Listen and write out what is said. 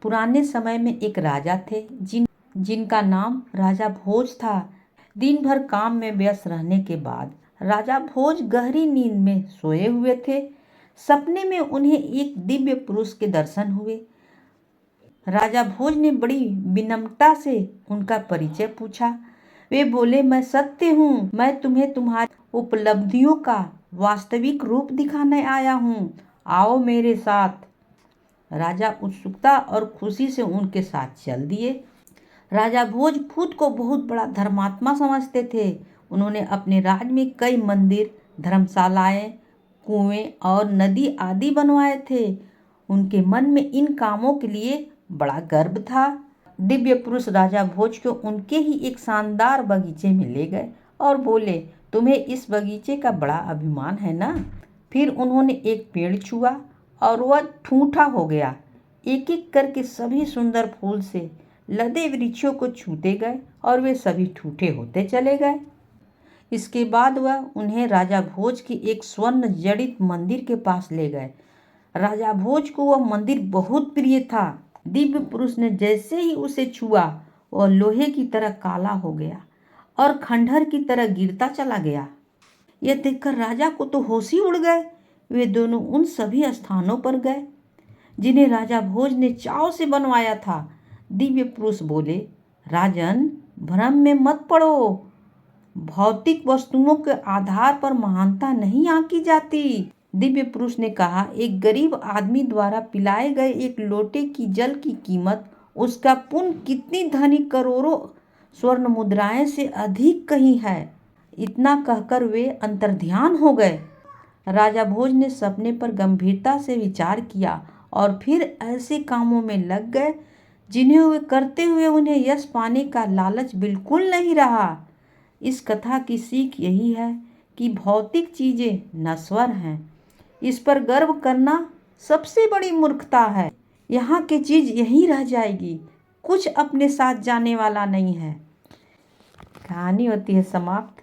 पुराने समय में एक राजा थे जिनका नाम राजा भोज था। दिन भर काम में व्यस्त रहने के बाद राजा भोज गहरी नींद में सोए हुए थे। सपने में उन्हें एक दिव्य पुरुष के दर्शन हुए। राजा भोज ने बड़ी विनम्रता से उनका परिचय पूछा। वे बोले, मैं सत्य हूँ, मैं तुम्हें तुम्हारी उपलब्धियों का वास्तविक रूप दिखाने आया हूँ, आओ मेरे साथ। राजा उत्सुकता और खुशी से उनके साथ चल दिए। राजा भोज खुद को बहुत बड़ा धर्मात्मा समझते थे। उन्होंने अपने राज्य में कई मंदिर, धर्मशालाएं, कुएं और नदी आदि बनवाए थे। उनके मन में इन कामों के लिए बड़ा गर्व था। दिव्य पुरुष राजा भोज को उनके ही एक शानदार बगीचे में ले गए और बोले, तुम्हें इस बगीचे का बड़ा अभिमान है ना? फिर उन्होंने एक पेड़ छुआ और वह ठूठा हो गया। एक एक करके सभी सुंदर फूल से लदे वृक्षों को छूते गए और वे सभी ठूठे होते चले गए। इसके बाद वह उन्हें राजा भोज की एक स्वर्ण जड़ित मंदिर के पास ले गए। राजा भोज को वह मंदिर बहुत प्रिय था। दिव्य पुरुष ने जैसे ही उसे छुआ, वह लोहे की तरह काला हो गया और खंडहर की तरह गिरता चला गया। यह देखकर राजा को तो होश ही उड़ गए। वे दोनों उन सभी स्थानों पर गए जिन्हें राजा भोज ने चाव से बनवाया था। दिव्य पुरुष बोले, राजन, भ्रम में मत पड़ो। भौतिक वस्तुओं के आधार पर महानता नहीं आंकी जाती। दिव्य पुरुष ने कहा, एक गरीब आदमी द्वारा पिलाए गए एक लोटे की जल की कीमत उसका पुण्य कितनी धनिक करोड़ों स्वर्ण मुद्राएं से अधिक कहीं है। इतना कहकर वे अंतर्ध्यान हो गए। राजा भोज ने सपने पर गंभीरता से विचार किया और फिर ऐसे कामों में लग गए जिन्हें वे करते हुए उन्हें यश पाने का लालच बिल्कुल नहीं रहा। इस कथा की सीख यही है कि भौतिक चीजें नश्वर हैं। इस पर गर्व करना सबसे बड़ी मूर्खता है। यहाँ की चीज यहीं रह जाएगी, कुछ अपने साथ जाने वाला नहीं है। कहानी होती है समाप्त।